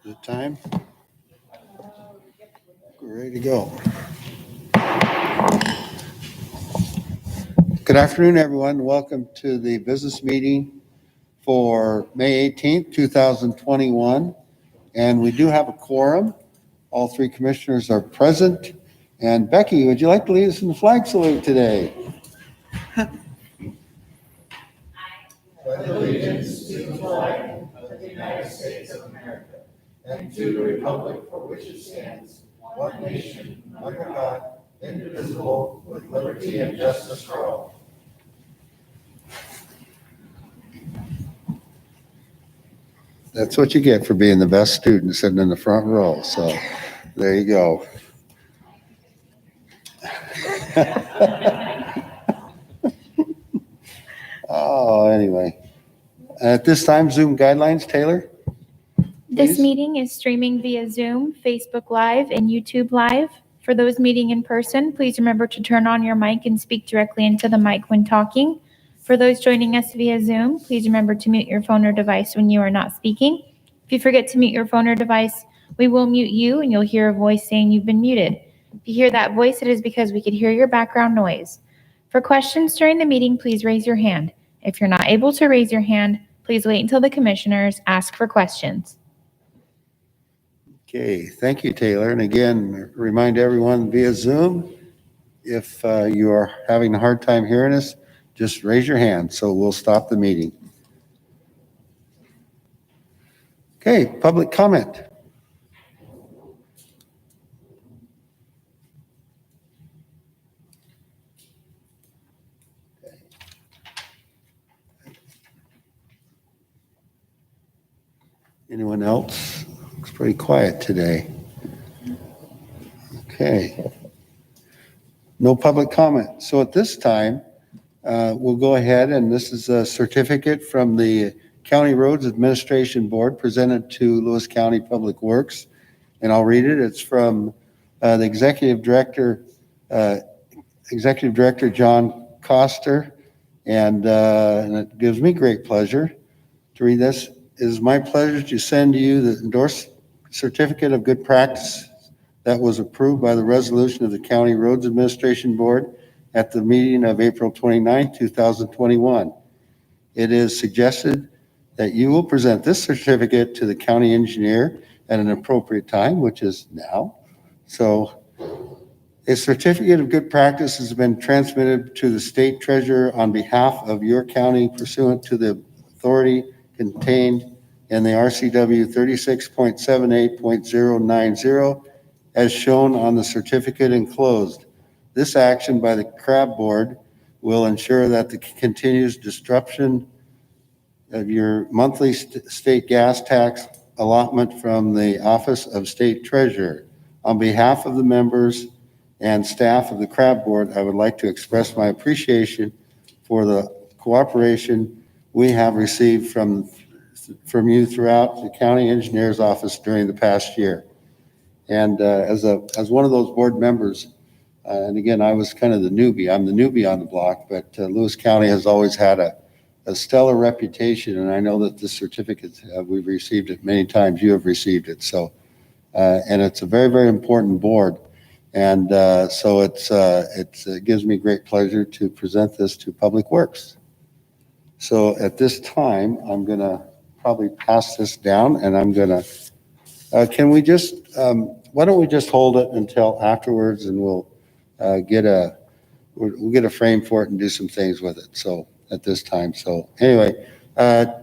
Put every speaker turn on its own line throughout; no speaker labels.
it time? We're ready to go. Good afternoon, everyone. Welcome to the business meeting for May 18th, 2021. And we do have a quorum. All three commissioners are present. And Becky, would you like to lead us in the flag salute today?
Pledge allegiance to the flag of the United States of America and to the republic for which it stands, one nation, under God, indivisible, with liberty and justice for all.
That's what you get for being the best student sitting in the front row. So there you go. Oh, anyway. At this time, Zoom guidelines, Taylor?
This
Please.
meeting is streaming via Zoom, Facebook Live, and YouTube Live. For those meeting in person, please remember to turn on your mic and speak directly into the mic when talking. For those joining us via Zoom, please remember to mute your phone or device when you are not speaking. If you forget to mute your phone or device, we will mute you and you'll hear a voice saying you've been muted. If you hear that voice, it is because we could hear your background noise. For questions during the meeting, please raise your hand. If you're not able to raise your hand, please wait until the commissioners ask for questions.
Okay, thank you, Taylor. And again, remind everyone via Zoom, if you are having a hard time hearing us, just raise your hand so we'll stop the meeting. Okay, public comment. Anyone else? It's pretty quiet today. Okay. No public comment. So at this time, we'll go ahead, and this is a certificate from the County Roads Administration Board presented to Lewis County Public Works, and I'll read it. It's from the Executive Director John Coster, and it gives me great pleasure to read this. It is my pleasure to send you the endorsed certificate of good practice that was approved by the resolution of the County Roads Administration Board at the meeting of April 29, 2021. It is suggested that you will present this certificate to the county engineer at an appropriate time, which is now. So a certificate of good practice has been transmitted to the state treasurer on behalf of your county pursuant to the authority contained in the RCW 36.78.090 as shown on the certificate enclosed. This action by the CRAB Board will ensure that the continuous disruption of your monthly state gas tax allotment from the Office of State Treasurer. On behalf of the members and staff of the CRAB Board, I would like to express my appreciation for the cooperation we have received from you throughout the county engineer's office during the past year. And as one of those board members, and again, I was kind of the newbie. I'm the newbie on the block, but Lewis County has always had a stellar reputation, and I know that this certificate, we've received it many times. You have received it. So, and it's a very, very important board. And so it gives me great pleasure to present this to Public Works. So at this time, I'm going to probably pass this down, and I'm going to, can we just, why don't we just hold it until afterwards, and we'll get a frame for it and do some things with it. So at this time. So anyway,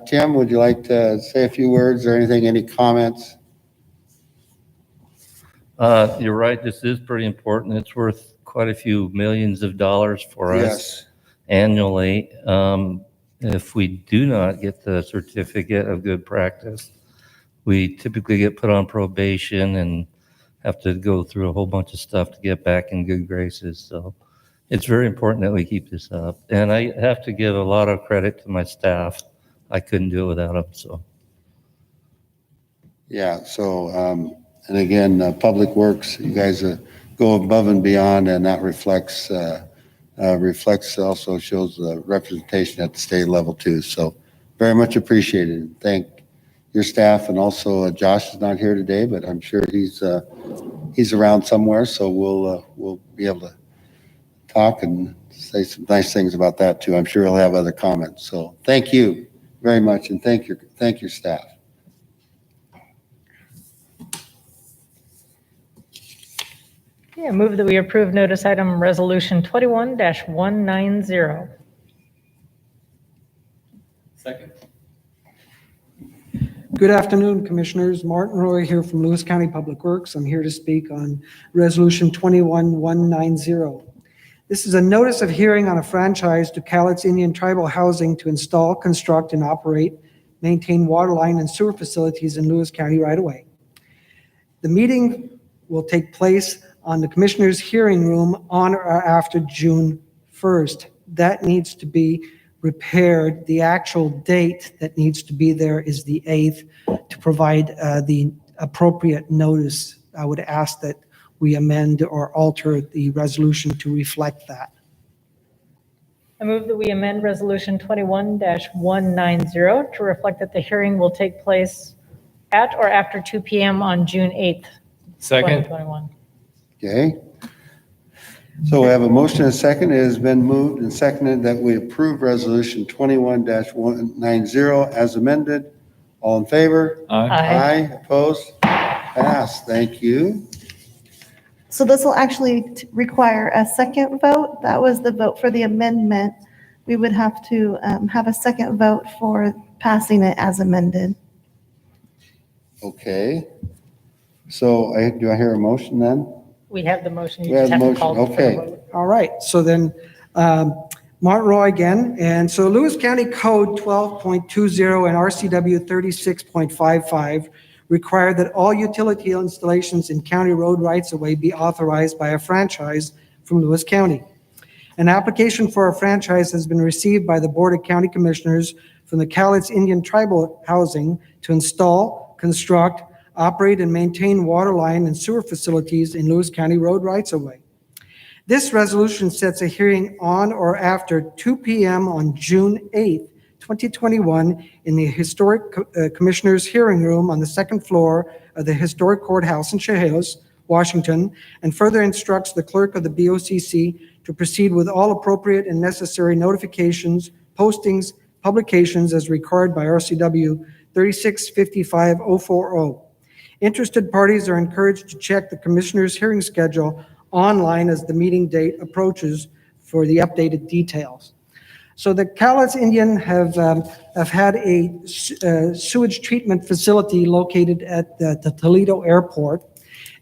Tim, would you like to say a few words or anything, any comments?
You're right. This is pretty important. It's worth quite a few millions of dollars for us annually. If we do not get the certificate of good practice, we typically get put on probation and have to go through a whole bunch of stuff to get back in good graces. So it's very important that we keep this up. And I have to give a lot of credit to my staff. I couldn't do it without them. So.
Yeah. So, and again, Public Works, you guys go above and beyond, and that reflects also shows the representation at the state level too. So very much appreciated. Thank your staff, and also Josh is not here today, but I'm sure he's around somewhere, so we'll be able to talk and say some nice things about that too. I'm sure he'll have other comments. So thank you very much, and thank your staff.
Yeah, move that we approve notice item resolution 21-190.
Second.
Good afternoon, Commissioners. Martin Roy here from Lewis County Public Works. I'm here to speak on Resolution 21-190. This is a notice of hearing on a franchise to Cowlitz Indian Tribal Housing to install, construct, and operate, maintain water line and sewer facilities in Lewis County right away. The meeting will take place on the Commissioners' hearing room on or after June 1st. That needs to be repaired. The actual date that needs to be there is the 8th to provide the appropriate notice. I would ask that we amend or alter the resolution to reflect that.
I move that we amend resolution 21-190 to reflect that the hearing will take place at or after 2 p.m. on June 8th,
Second.
2021.
Okay. So we have a motion and a second. It has been moved and seconded that we approve Resolution 21-190 as amended. All in favor?
Aye.
Aye.
Opposed? Passed. Thank you.
So this will actually require a second vote. That was the vote for the amendment. We would have to have a second vote for passing it as amended.
Okay. So do I hear a motion then?
We have the motion. You
We have
just have
the
to call
motion,
for the
okay.
vote.
All right, so then Martin Roy again. And so Lewis County Code 12.20 and RCW 36.55 require that all utility installations in county road rights-of-way be authorized by a franchise from Lewis County. An application for a franchise has been received by the Board of County Commissioners from the Cowlitz Indian Tribal Housing to install, construct, operate, and maintain water line and sewer facilities in Lewis County road rights-of-way. This resolution sets a hearing on or after 2 p.m. on June 8th, 2021 in the Historic Commissioners Hearing Room on the second floor of the Historic Courthouse in Chehalis, Washington, and further instructs the clerk of the BOCC to proceed with all appropriate and necessary notifications, postings, publications as required by RCW 36.55.040. Interested parties are encouraged to check the Commissioner's hearing schedule online as the meeting date approaches for the updated details. So the Cowlitz Indian have had a sewage treatment facility located at the Toledo Airport,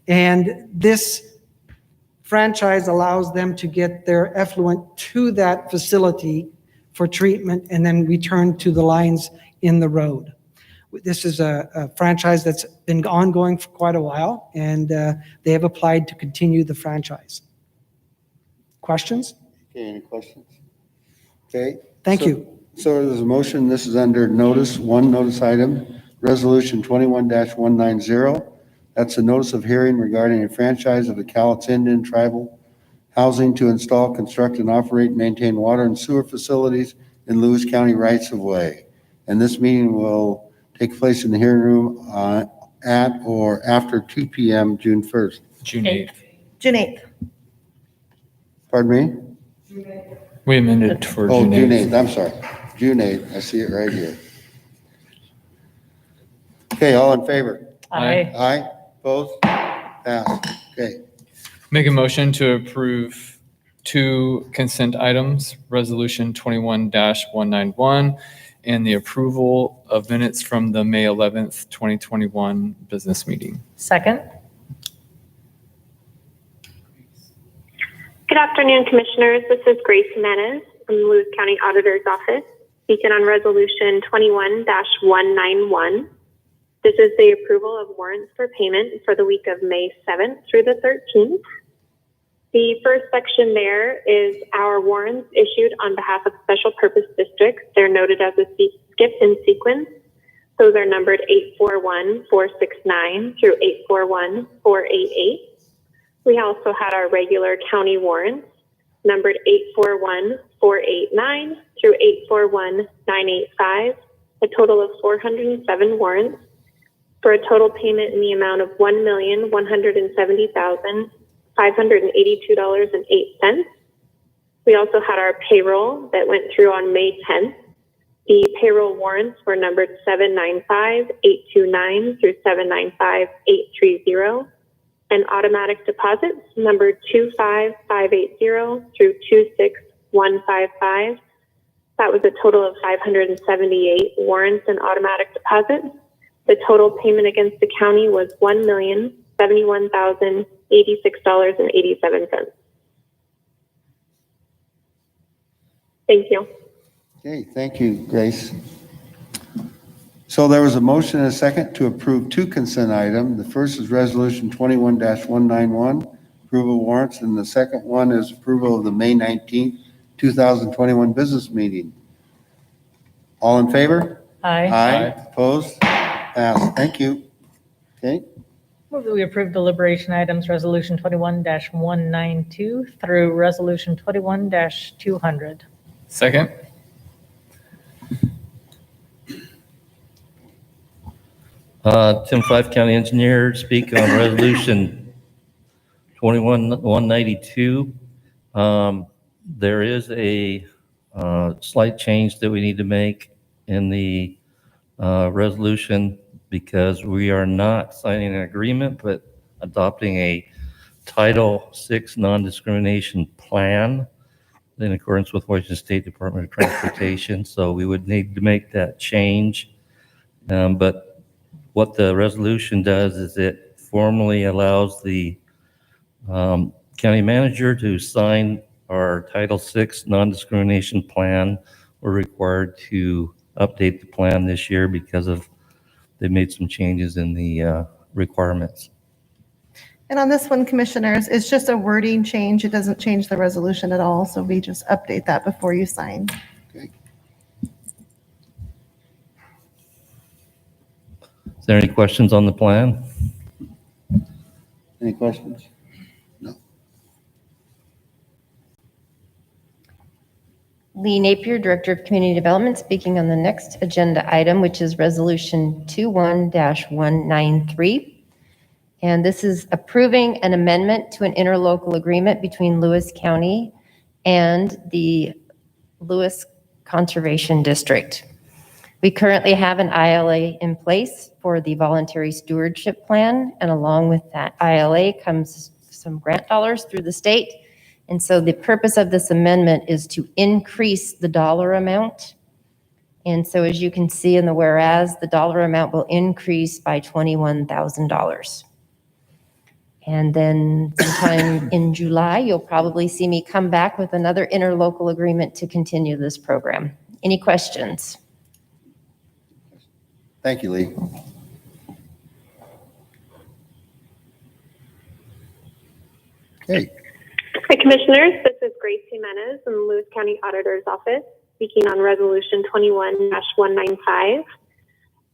and this franchise allows them to get their effluent to that facility for treatment and then return to the lines in the road. This is a franchise that's been ongoing for quite a while, and they have applied to continue the franchise. Questions?
Okay, any questions? Okay.
Thank you.
So there's a motion. This is under notice item, Resolution 21-190. That's a notice of hearing regarding a franchise of the Cowlitz Indian Tribal Housing to install, construct, and operate, maintain water and sewer facilities in Lewis County rights-of-way. And this meeting will take place in the hearing room at or after 2 p.m. June 1st.
June 8th.
June 8th.
Pardon me?
We amended for
Oh,
June
June
8th.
8th, I'm sorry. June 8th, I see it right here. Okay, all in favor?
Aye.
Aye, opposed? Passed. Okay,
Make a motion to approve 2 consent items, Resolution 21-191, and the approval of minutes from the May 11th, 2021 business meeting.
Second.
Good afternoon, Commissioners. This is Grace Jimenez from the Lewis County Auditor's Office, speaking on Resolution 21-191. This is the approval of warrants for payment for the week of May 7th through the 13th. The first section there is our warrants issued on behalf of special purpose districts. They're noted as a skip in sequence. Those are numbered 841-469 through 841-488. We also had our regular county warrants numbered 841-489 through 841-985, a total of 407 warrants for a total payment in the amount of $1,170,582.08. We also had our payroll that went through on May 10th. The payroll warrants were numbered 795-829 through 795-830, and automatic deposits numbered 25580 through 26155. That was a total of 578 warrants and automatic deposits. The total payment against the county was $1,071,086.87. Thank you.
Okay, thank you, Grace. So there was a motion and a second to approve two consent items. The first is Resolution 21-191, approval warrants, and the second one is approval of the May 19th, 2021 business meeting. All in favor?
Aye.
Aye. Opposed? Passed. Thank you. Okay.
Move that we approve deliberation items, Resolution 21-192 through Resolution 21-200.
Second.
Tim Fife, County Engineer, speak on Resolution 21-192. There is a slight change that we need to make in the resolution because we are not signing an agreement, but adopting a Title VI non-discrimination plan in accordance with Washington State Department of Transportation. So we would need to make that change. But what the resolution does is it formally allows the county manager to sign our Title VI non-discrimination plan. We're required to update the plan this year because they made some changes in the requirements.
And on this one, commissioners, it's just a wording change. It doesn't change the resolution at all. So we just update that before you sign.
Okay.
Is there any questions on the plan?
Any questions? No.
Lee Napier, Director of Community Development, speaking on the next agenda item, which is Resolution 21-193. And this is approving an amendment to an interlocal agreement between Lewis County and the Lewis Conservation District. We currently have an ILA in place for the voluntary stewardship plan, and along with that ILA comes some grant dollars through the state. And so the purpose of this amendment is to increase the dollar amount. And so as you can see in the whereas, the dollar amount will increase by $21,000. And then sometime in July, you'll probably see me come back with another interlocal agreement to continue this program. Any questions?
Thank you, Lee. Okay.
Hi, Commissioners. This is Grace Jimenez from the Lewis County Auditor's Office, speaking on Resolution 21-195.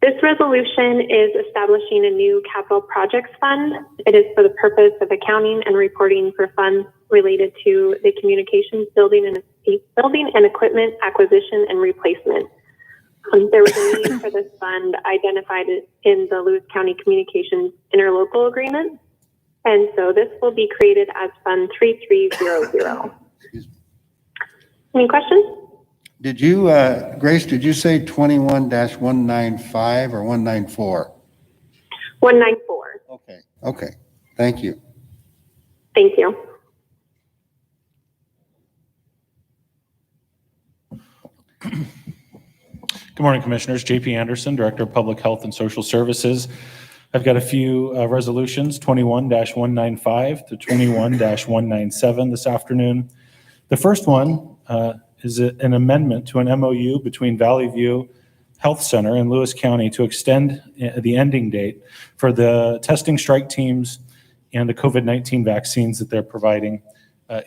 This resolution is establishing a new capital projects fund. It is for the purpose of accounting and reporting for funds related to the communications building and equipment acquisition and replacement. There was a need for this fund identified in the Lewis County Communications Interlocal Agreement. And so this will be created as Fund 3300. Any questions?
Did you, Grace, did you say 21-195 or 194?
194.
Okay. Thank you.
Thank you.
Good morning, Commissioners. JP Anderson, Director of Public Health and Social Services. I've got a few resolutions, 21-195 to 21-197 this afternoon. The first one is an amendment to an MOU between Valley View Health Center and Lewis County to extend the ending date for the testing strike teams and the COVID-19 vaccines that they're providing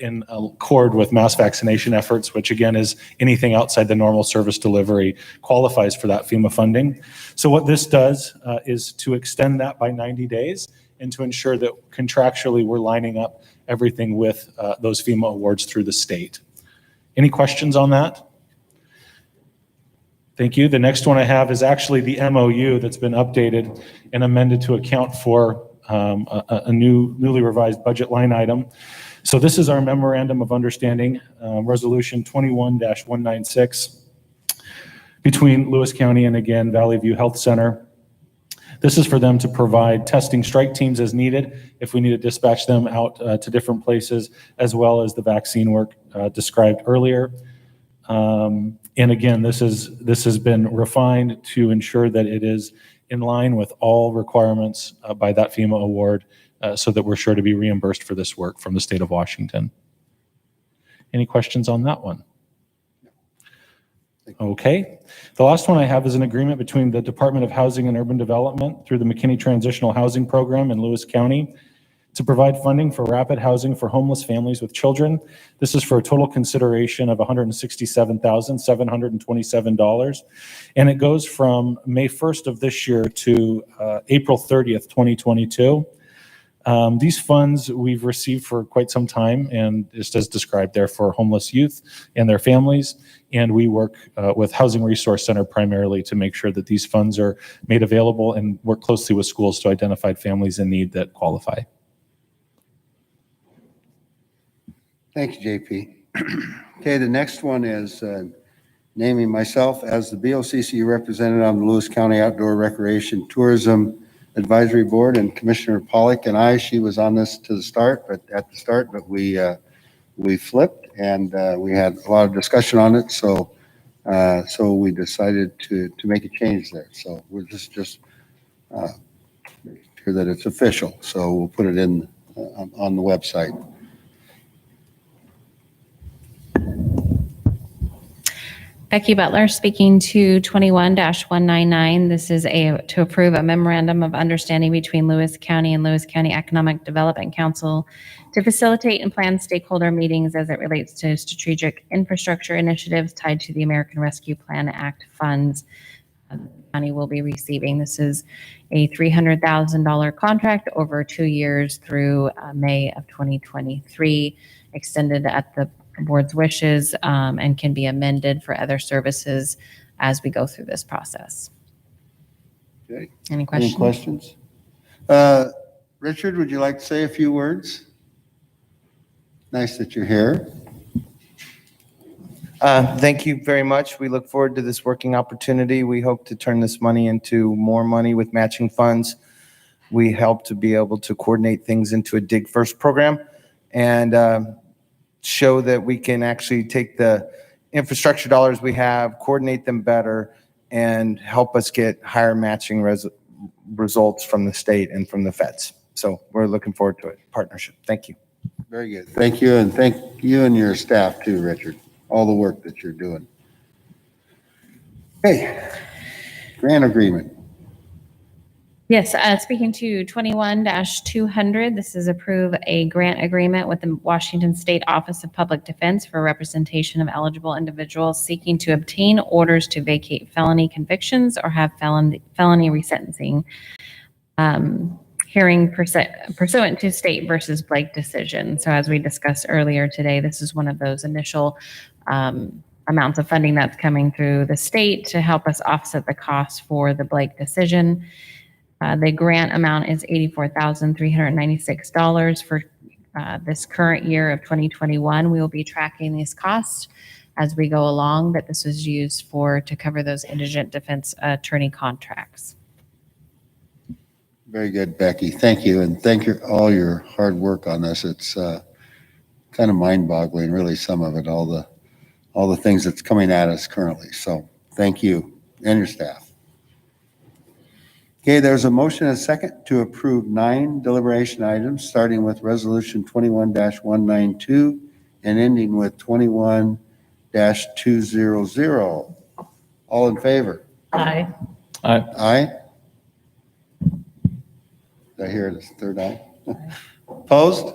in accord with mass vaccination efforts, which again is anything outside the normal service delivery qualifies for that FEMA funding. So what this does is to extend that by 90 days and to ensure that contractually we're lining up everything with those FEMA awards through the state. Any questions on that? Thank you. The next one I have is actually the MOU that's been updated and amended to account for a newly revised budget line item. So this is our memorandum of understanding, resolution 21-196 between Lewis County and again, Valley View Health Center. This is for them to provide testing strike teams as needed if we need to dispatch them out to different places, as well as the vaccine work described earlier. And again, this has been refined to ensure that it is in line with all requirements by that FEMA award, so that we're sure to be reimbursed for this work from the state of Washington. Any questions on that one? Okay. The last one I have is an agreement between the Department of Housing and Urban Development through the McKinney Transitional Housing Program in Lewis County to provide funding for rapid housing for homeless families with children. This is for a total consideration of $167,727. And it goes from May 1st of this year to April 30th, 2022. These funds we've received for quite some time, and just as described there, for homeless youth and their families. And we work with Housing Resource Center primarily to make sure that these funds are made available and work closely with schools to identify families in need that qualify.
Thank you, JP. Okay, the next one is naming myself as the BOCC representative on the Lewis County Outdoor Recreation Tourism Advisory Board, and Commissioner Pollock and she was on this at the start, but we flipped and we had a lot of discussion on it. So we decided to make a change there. So we're just making sure that it's official. So we'll put it in on the website.
Becky Butler speaking to 21-199. This is to approve a memorandum of understanding between Lewis County and Lewis County Economic Development Council to facilitate and plan stakeholder meetings as it relates to strategic infrastructure initiatives tied to the American Rescue Plan Act funds the county will be receiving. This is a $300,000 contract over 2 years through May of 2023, extended at the board's wishes, and can be amended for other services as we go through this process.
Okay.
Any questions?
Any questions? Richard, would you like to say a few words? Nice that you're here.
Thank you very much. We look forward to this working opportunity. We hope to turn this money into more money with matching funds. We help to be able to coordinate things into a Dig First program and show that we can actually take the infrastructure dollars we have, coordinate them better, and help us get higher matching results from the state and from the feds. So we're looking forward to it. Partnership. Thank you.
Very good. Thank you. And thank you and your staff too, Richard, all the work that you're doing. Okay. Grant agreement.
Yes, speaking to 21-200, this is approve a grant agreement with the Washington State Office of Public Defense for representation of eligible individuals seeking to obtain orders to vacate felony convictions or have felony resentencing hearing pursuant to State versus Blake decision. So as we discussed earlier today, this is one of those initial amounts of funding that's coming through the state to help us offset the cost for the Blake decision. The grant amount is $84,396 for this current year of 2021. We will be tracking these costs as we go along, but this was used to cover those indigent defense attorney contracts.
Very good, Becky. Thank you. And thank you all your hard work on this. It's kind of mind-boggling, really, some of it, all the things that's coming at us currently. So thank you and your staff. Okay, there's a motion and a second to approve 9 deliberation items, starting with resolution 21-192 and ending with 21-200. All in favor?
Aye.
Aye.
Aye? Did I hear this third aye? Opposed?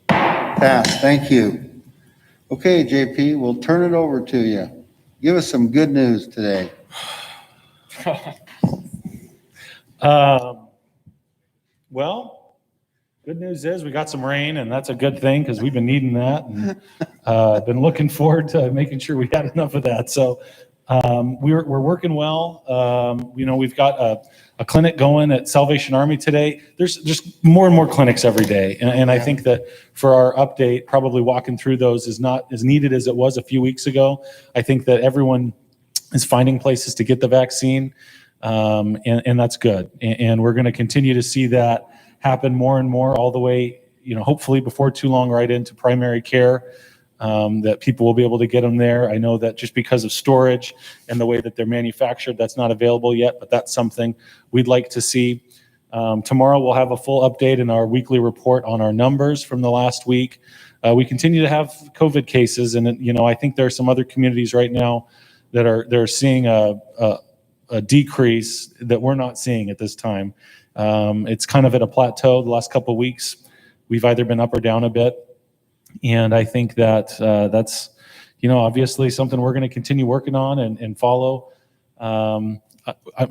Passed. Thank you. Okay, JP, we'll turn it over to you. Give us some good news today.
Well, good news is we got some rain, and that's a good thing because we've been needing that, and been looking forward to making sure we had enough of that. So We're working well. We've got a clinic going at Salvation Army today. There's just more and more clinics every day. And I think that for our update, probably walking through those is not as needed as it was a few weeks ago. I think that everyone is finding places to get the vaccine. And that's good. And we're going to continue to see that happen more and more all the way, hopefully before too long, right into primary care. That people will be able to get them there. I know that just because of storage and the way that they're manufactured, that's not available yet, but that's something we'd like to see. Tomorrow we'll have a full update in our weekly report on our numbers from the last week. We continue to have COVID cases, and I think there are some other communities right now that are seeing a decrease that we're not seeing at this time. It's kind of at a plateau the last couple of weeks. We've either been up or down a bit. And I think that that's, obviously something we're going to continue working on and follow. I'm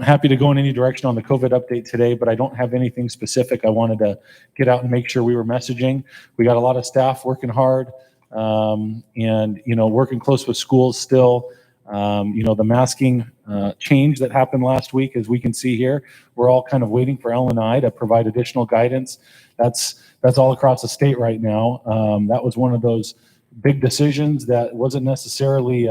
happy to go in any direction on the COVID update today, but I don't have anything specific I wanted to get out and make sure we were messaging. We got a lot of staff working hard and, working close with schools still. The masking change that happened last week, as we can see here, we're all kind of waiting for L&I to provide additional guidance. That's all across the state right now. That was one of those big decisions that wasn't necessarily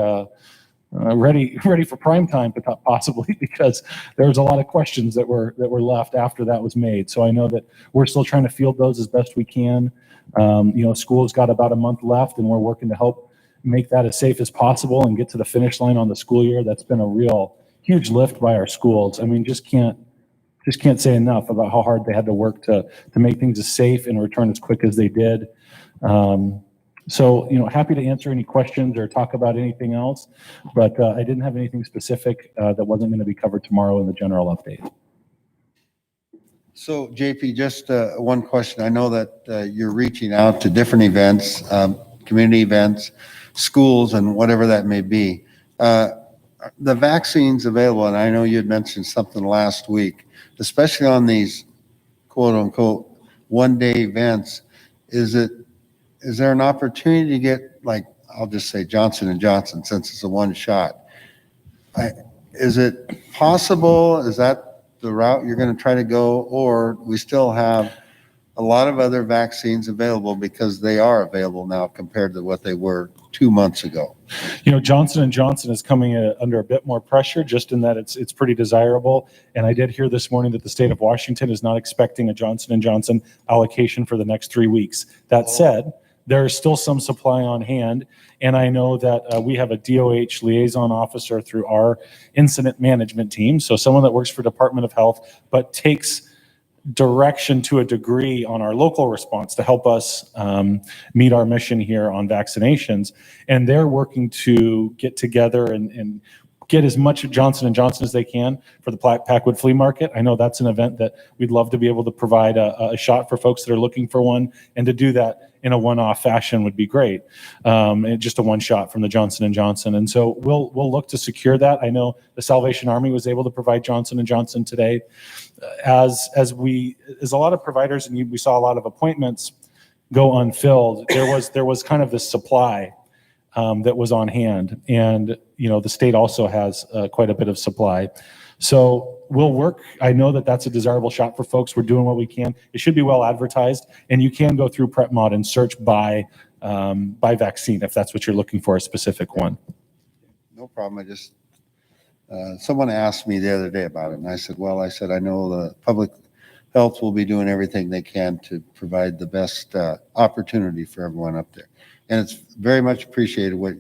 ready for prime time, possibly, because there was a lot of questions that were left after that was made. So I know that we're still trying to field those as best we can. School's got about a month left, and we're working to help make that as safe as possible and get to the finish line on the school year. That's been a real huge lift by our schools. I mean, just can't say enough about how hard they had to work to make things as safe and return as quick as they did. So, happy to answer any questions or talk about anything else, but I didn't have anything specific that wasn't going to be covered tomorrow in the general update.
So JP, just one question. I know that you're reaching out to different events, community events, schools, and whatever that may be. The vaccines available, and I know you had mentioned something last week, especially on these quote unquote one-day events, is there an opportunity to get, like, I'll just say Johnson & Johnson, since it's a one shot? Is it possible? Is that the route you're going to try to go? Or we still have a lot of other vaccines available because they are available now compared to what they were 2 months ago?
Johnson & Johnson is coming under a bit more pressure, just in that it's pretty desirable. And I did hear this morning that the state of Washington is not expecting a Johnson & Johnson allocation for the next 3 weeks. That said, there is still some supply on hand. And I know that we have a DOH liaison officer through our incident management team. So someone that works for Department of Health, but takes direction to a degree on our local response to help us meet our mission here on vaccinations. And they're working to get together and get as much Johnson & Johnson as they can for the Packwood Flea Market. I know that's an event that we'd love to be able to provide a shot for folks that are looking for one, and to do that in a one-off fashion would be great. And just a one shot from the Johnson & Johnson. And so we'll look to secure that. I know the Salvation Army was able to provide Johnson & Johnson today. As a lot of providers, and we saw a lot of appointments go unfilled, there was kind of this supply that was on hand. And, the state also has quite a bit of supply. So we'll work. I know that that's a desirable shot for folks. We're doing what we can. It should be well advertised, and you can go through PrepMod and search by vaccine if that's what you're looking for, a specific one.
No problem. I just, someone asked me the other day about it, and I said, I know the public health will be doing everything they can to provide the best opportunity for everyone up there. And it's very much appreciated what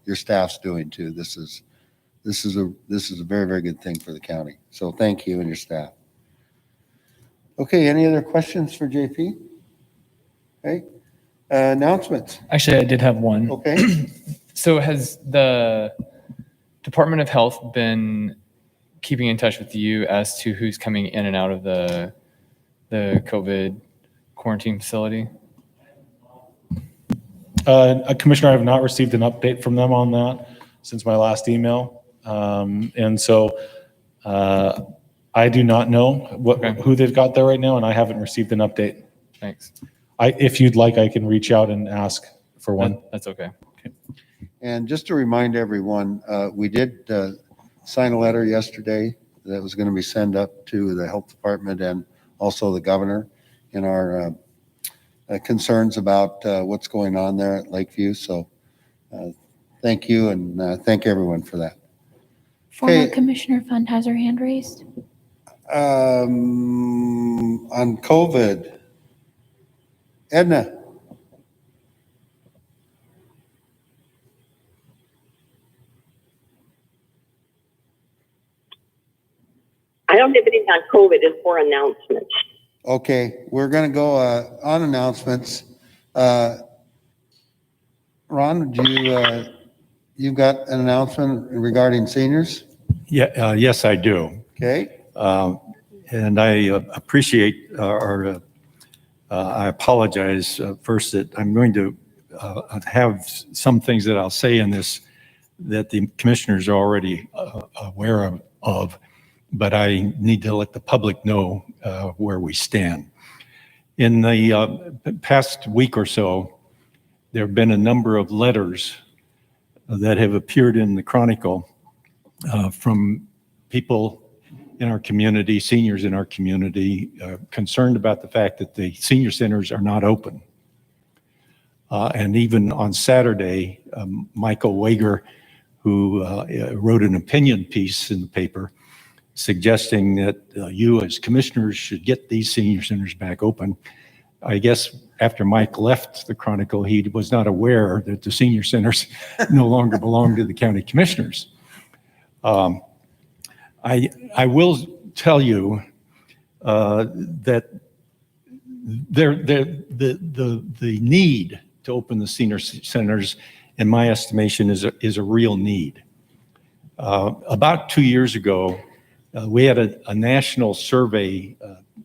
your staff's doing too. This is a very, very good thing for the county. So thank you and your staff. Okay, any other questions for JP? Okay, announcements.
Actually, I did have one.
Okay.
So has the Department of Health been keeping in touch with you as to who's coming in and out of the COVID quarantine facility?
Commissioner, I have not received an update from them on that since my last email. And so I do not know who they've got there right now, and I haven't received an update.
Thanks.
If you'd like, I can reach out and ask for one.
That's okay.
And just to remind everyone, we did sign a letter yesterday that was going to be sent up to the health department and also the governor in our concerns about what's going on there at Lakeview. So thank you, and thank everyone for that.
Former
Okay.
Commissioner Fund has her hand raised.
On COVID, Edna.
I don't have anything on COVID. It's for announcements.
Okay, we're going to go on announcements. Ron, you've got an announcement regarding seniors?
Yeah, yes, I do.
Okay.
And I appreciate, or I apologize first that I'm going to have some things that I'll say in this that the commissioners are already aware of, but I need to let the public know where we stand. In the past week or so, there have been a number of letters that have appeared in the Chronicle from people in our community, seniors in our community, concerned about the fact that the senior centers are not open. And even on Saturday, Michael Wager, who wrote an opinion piece in the paper suggesting that you as commissioners should get these senior centers back open. I guess after Mike left the Chronicle, he was not aware that the senior centers no longer belong to the county commissioners. I will tell you that the need to open the senior centers, in my estimation, is a real need. About 2 years ago, we had a national survey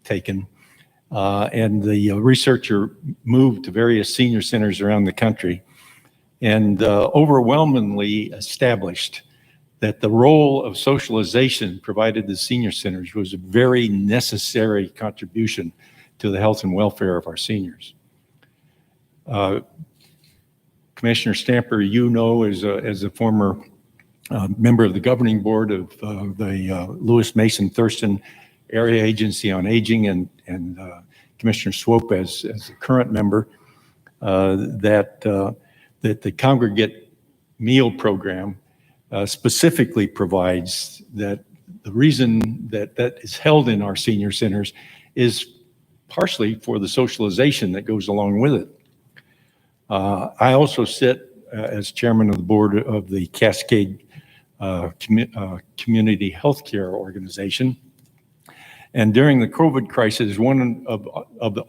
taken, and the researcher moved to various senior centers around the country and overwhelmingly established that the role of socialization provided to senior centers was a very necessary contribution to the health and welfare of our seniors. Commissioner Stamper, you know, as a former member of the governing board of the Lewis Mason Thurston Area Agency on Aging, and Commissioner Swope as the current member, that the congregate meal program specifically provides that the reason that is held in our senior centers is partially for the socialization that goes along with it. I also sit as chairman of the board of the Cascade Community Healthcare Organization. And during the COVID crisis, one of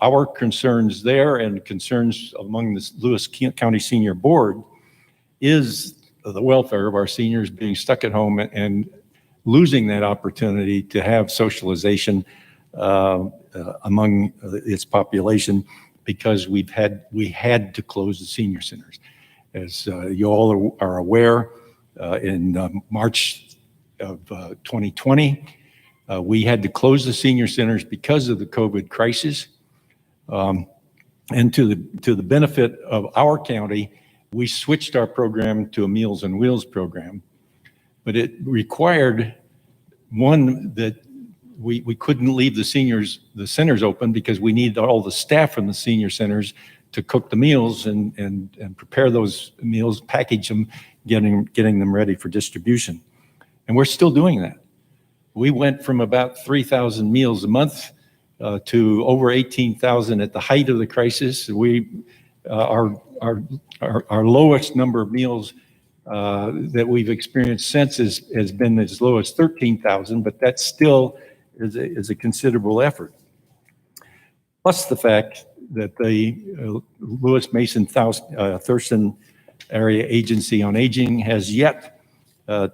our concerns there and concerns among the Lewis County Senior Board is the welfare of our seniors being stuck at home and losing that opportunity to have socialization among its population because we had to close the senior centers. As you all are aware, in March of 2020, we had to close the senior centers because of the COVID crisis. And to the benefit of our county, we switched our program to a Meals on Wheels program, but it required, one, that we couldn't leave the centers open because we needed all the staff from the senior centers to cook the meals and prepare those meals, package them, getting them ready for distribution. And we're still doing that. We went from about 3,000 meals a month to over 18,000 at the height of the crisis. Our lowest number of meals that we've experienced since has been as low as 13,000, but that still is a considerable effort. Plus the fact that the Lewis Mason Thurston Area Agency on Aging has yet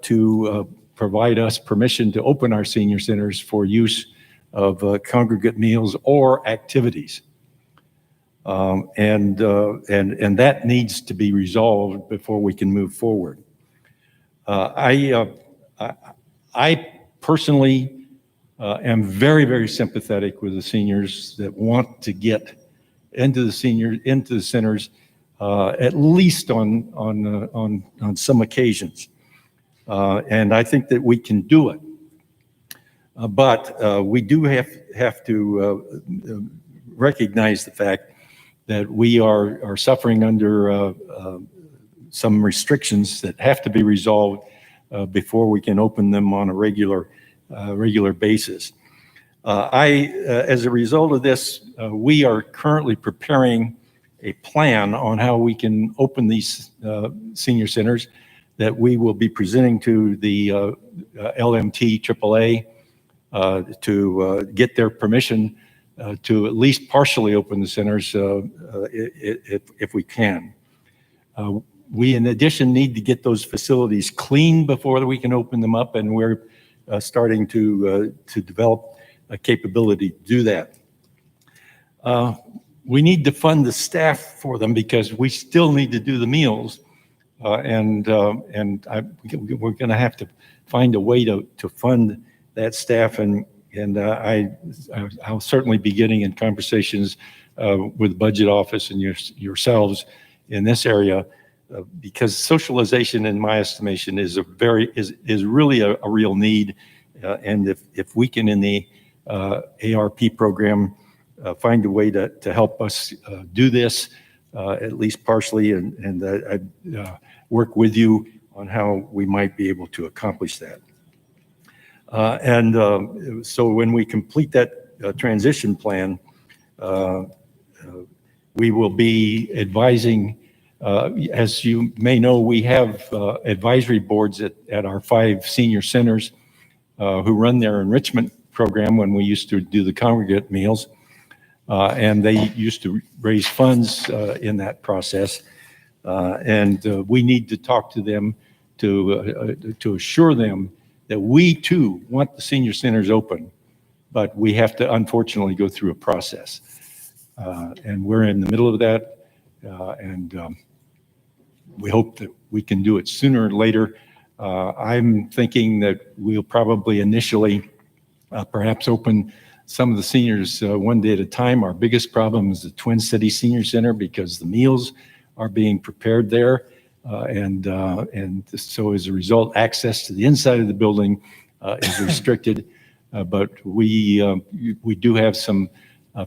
to provide us permission to open our senior centers for use of congregate meals or activities. And that needs to be resolved before we can move forward. I personally am very, very sympathetic with the seniors that want to get into the centers at least on some occasions. And I think that we can do it. But we do have to recognize the fact that we are suffering under some restrictions that have to be resolved before we can open them on a regular basis. As a result of this, we are currently preparing a plan on how we can open these senior centers that we will be presenting to the LMT AAA to get their permission to at least partially open the centers if we can. We, in addition, need to get those facilities clean before we can open them up, and we're starting to develop a capability to do that. We need to fund the staff for them because we still need to do the meals, and we're going to have to find a way to fund that staff, and I'll certainly be getting in conversations with the budget office and yourselves in this area, because socialization, in my estimation, is really a real need, and if we can in the ARP program find a way to help us do this, at least partially, and I'd work with you on how we might be able to accomplish that. So when we complete that transition plan, we will be advising, as you may know, we have advisory boards at our 5 senior centers who run their enrichment program when we used to do the congregate meals. And they used to raise funds in that process. And we need to talk to them to assure them that we too want the senior centers open, but we have to unfortunately go through a process. And we're in the middle of that, and we hope that we can do it sooner or later. I'm thinking that we'll probably initially perhaps open some of the seniors one day at a time. Our biggest problem is the Twin City Senior Center because the meals are being prepared there. And so as a result, access to the inside of the building is restricted. But we do have some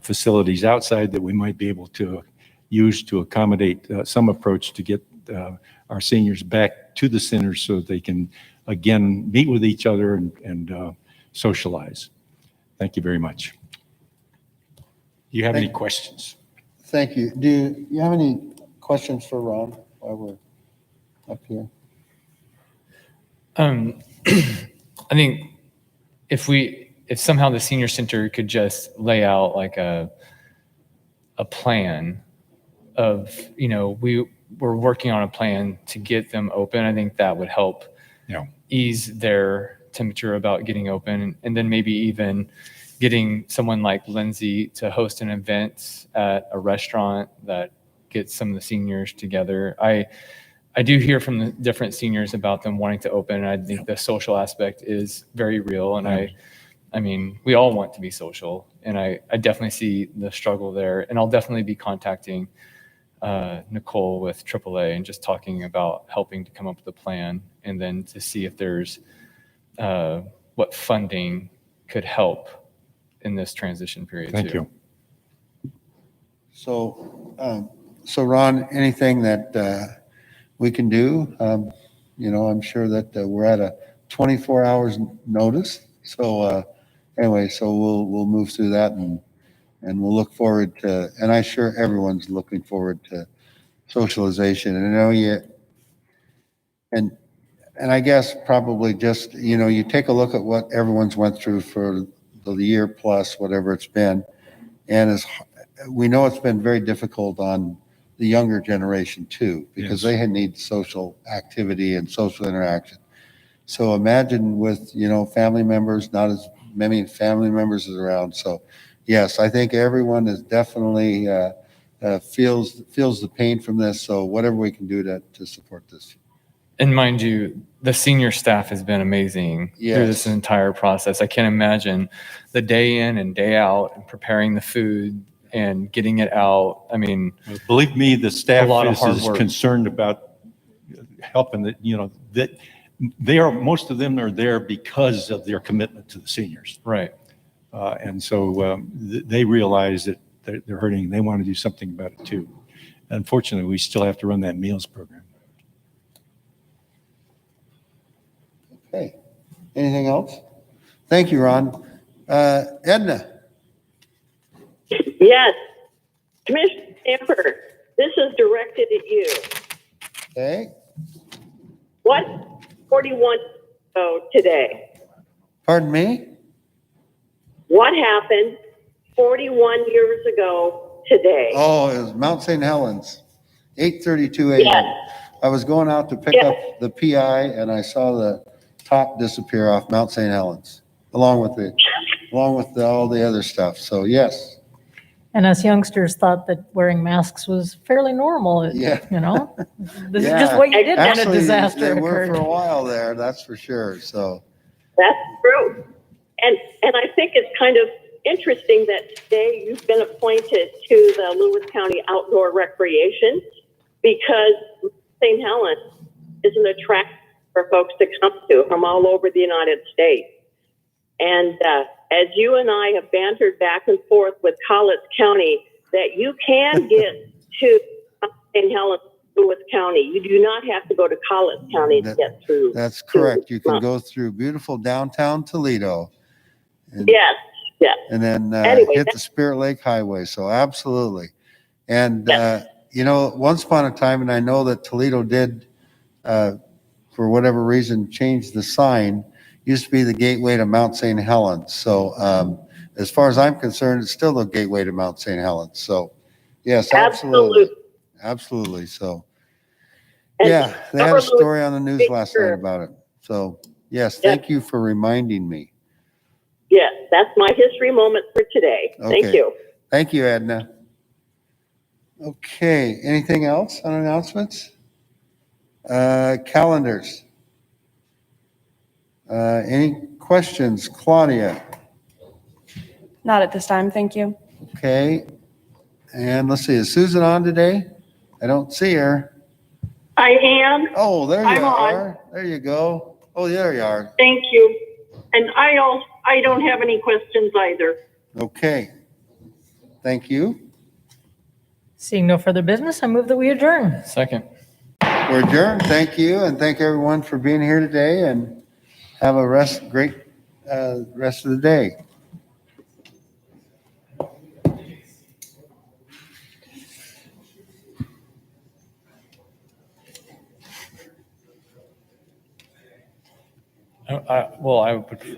facilities outside that we might be able to use to accommodate some approach to get our seniors back to the centers so that they can, again, meet with each other and socialize. Thank you very much. Do you have any questions?
Thank you. Do you have any questions for Ron while we're up here?
I think if somehow the senior center could just lay out like a plan of, we're working on a plan to get them open, I think that would help ease their temperature about getting open, and then maybe even getting someone like Lindsay to host an event at a restaurant that gets some of the seniors together. I do hear from the different seniors about them wanting to open, and I think the social aspect is very real, and I mean, we all want to be social, and I definitely see the struggle there, and I'll definitely be contacting Nicole with AAA and just talking about helping to come up with a plan, and then to see if there's what funding could help in this transition period.
Thank you.
So Ron, anything that we can do? I'm sure that we're at a 24 hours notice. So anyway, so we'll move through that, and we'll look forward to, and I'm sure everyone's looking forward to socialization. And I know and I guess probably just, you take a look at what everyone's went through for the year plus whatever it's been. And we know it's been very difficult on the younger generation too, because they need social activity and social interaction. So imagine with, family members, not as many family members as around. So yes, I think everyone is definitely feels the pain from this. So whatever we can do to support this.
And mind you, the senior staff has been amazing through this entire process. I can't imagine the day in and day out and preparing the food and getting it out. I mean,
Believe me, the staff
A lot of hard
is
work.
concerned about helping that, that most of them are there because of their commitment to the seniors.
right.
And so they realize that they're hurting. They want to do something about it too. Unfortunately, we still have to run that meals program.
Okay. Anything else? Thank you, Ron. Edna?
Yes. Commissioner Stamper, this is directed at you.
Okay.
What 41 today?
Pardon me?
What happened 41 years ago today?
Oh, it was Mount St. Helens, 8:32 a.m.
Yes.
I was going out to pick
Yes.
up the PI and I saw the top disappear off Mount St. Helens, along with all the other stuff. So yes.
And us youngsters thought that wearing masks was fairly normal,
Yeah.
This is
Yeah.
just what you did when a
Actually,
disaster
they were
occurred.
for a while there, that's for sure. So
That's true. And I think it's kind of interesting that today you've been appointed to the Lewis County Outdoor Recreation, because St. Helens is an attraction for folks to come to from all over the United States. And as you and I have bantered back and forth with Collins County, that you can get to St. Helens, Lewis County. You do not have to go to Collins County to get through.
that's correct. You can go through beautiful downtown Toledo. And,
Yes, yes.
And then
Anyway,
hit the Spirit Lake Highway. So absolutely. And, once upon a time, and I know that Toledo did, for whatever reason, change the sign, used to be the gateway to Mount St. Helens. So as far as I'm concerned, it's still the gateway to Mount St. Helens. So yes, absolutely. Absolutely. So
And
yeah, they had
Upper
a story on the news
Louis-
last night about it. So yes, thank you for reminding me.
Yes, that's my history moment for today. Thank
Okay.
you.
Thank you, Edna. Okay, anything else on announcements? Calendars. Any questions? Claudia?
Not at this time, thank you.
Okay. And let's see, is Susan on today? I don't see her.
I am.
Oh, there you
I'm on.
are. There you go. Oh, there you are.
Thank you. And I don't have any questions either.
Okay. Thank you.
Seeing no further business, I move that we adjourn.
Second.
We're adjourned. Thank you. And thank everyone for being here today, and have a great rest of the day.
I would prefer